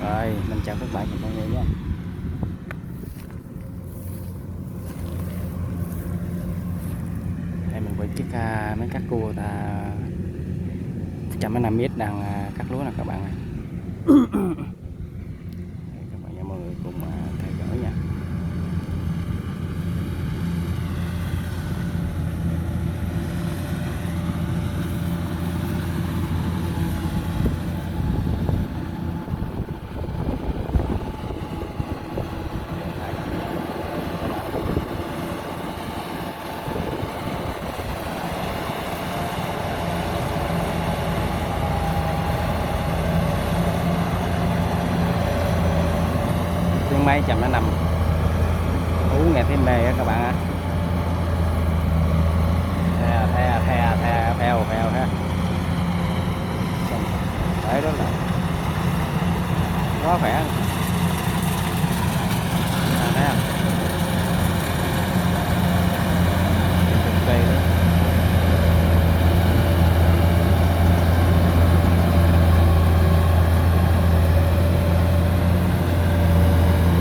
Rồi, mình chào các bạn và mọi người nhé. Đây mình quay chiếc mấy các cua ta 105 mét đang cắt lúa nè các bạn ơi. Các bạn và mọi người cùng theo dõi nha. Chuyên máy 105 uống nghe thấy mê á các bạn ạ. Theo ha. Đấy đó là quá khỏe. Thấy không? Cực kỳ luôn.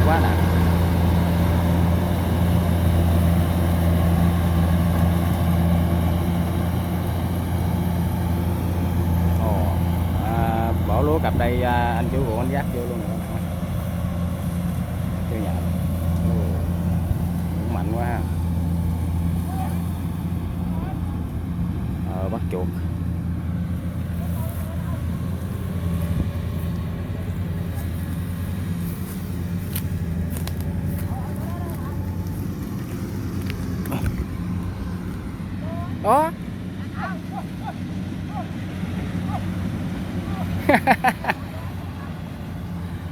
Quá nặng. Bỏ lúa cặp đây anh chú của anh dắt vô luôn rồi các bạn ơi. Chưa nhận. Cũng mạnh quá ha. Bắt chuột. Đó.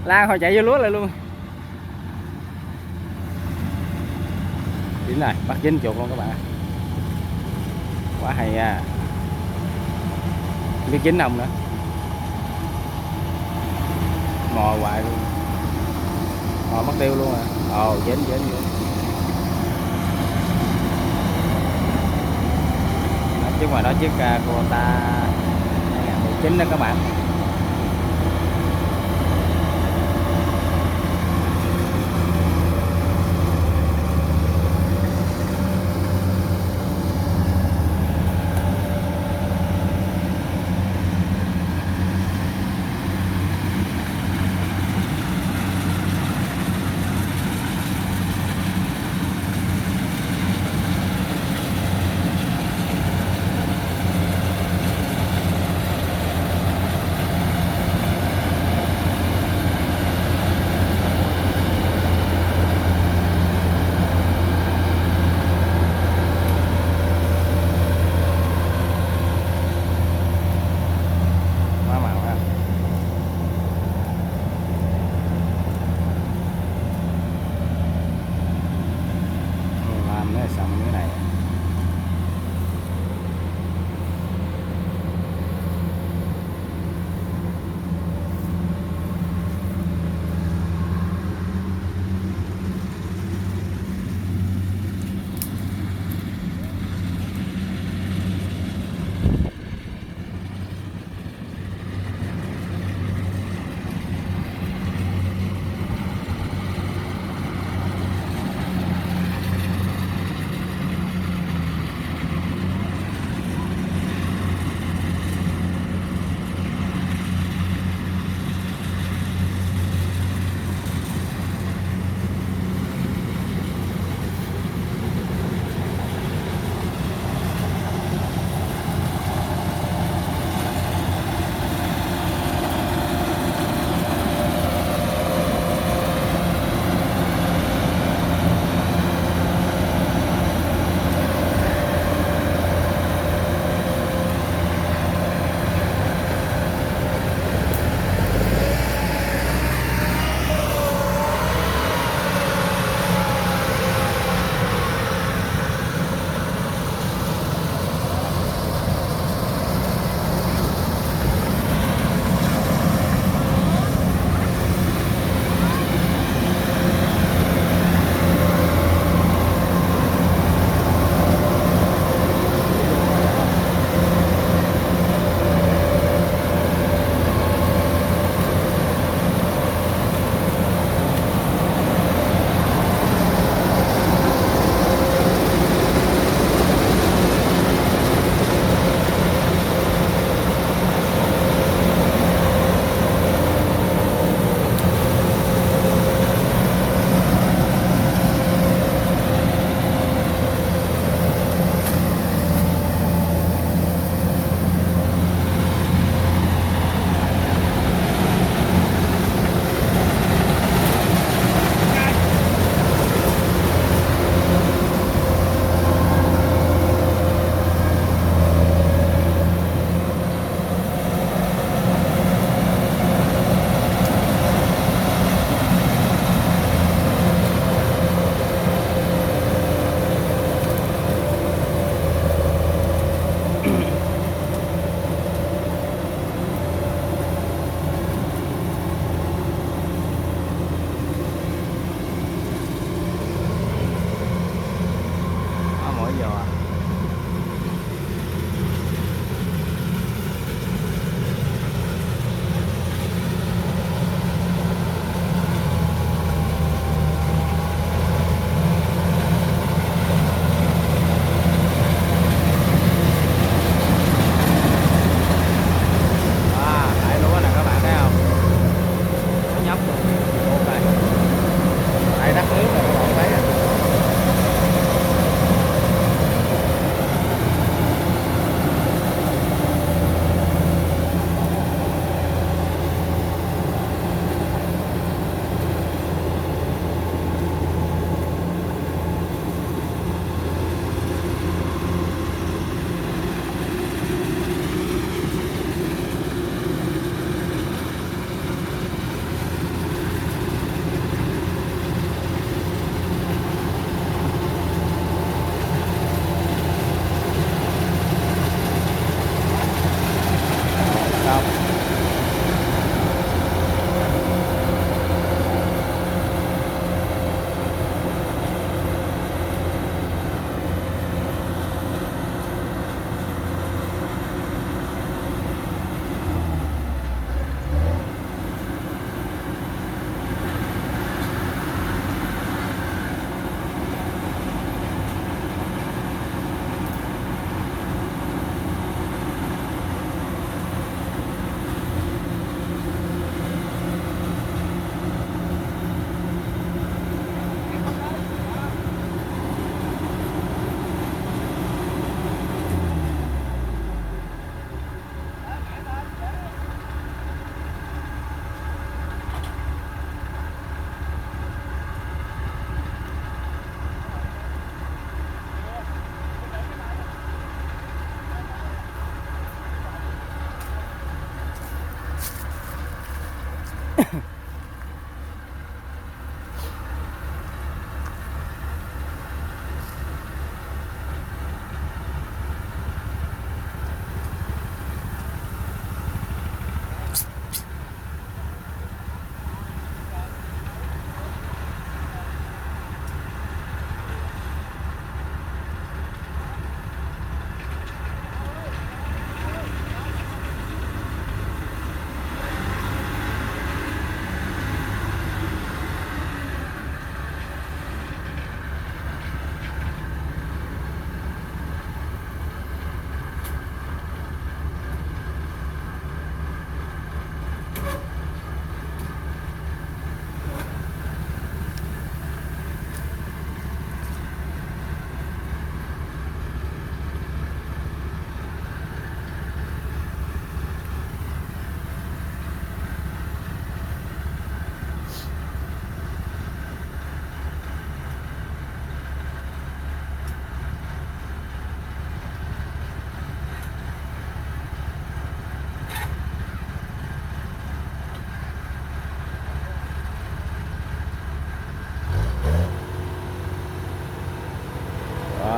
Lan hồi chạy vô lúa lại luôn. Dính này, bắt dính chuột luôn các bạn. Quá hay à. Biết dính không nữa. Mò hoài luôn. Mò mất tiêu luôn à. Dính. Chứ ngoài đó chiếc Kubota 2019 đó các bạn.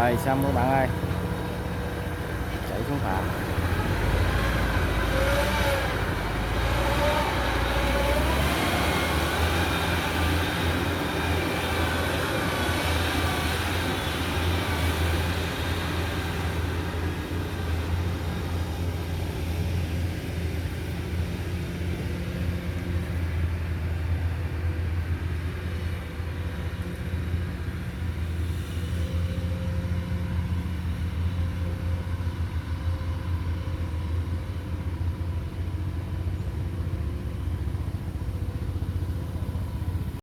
Rồi xong các bạn ơi, chạy xuống phà.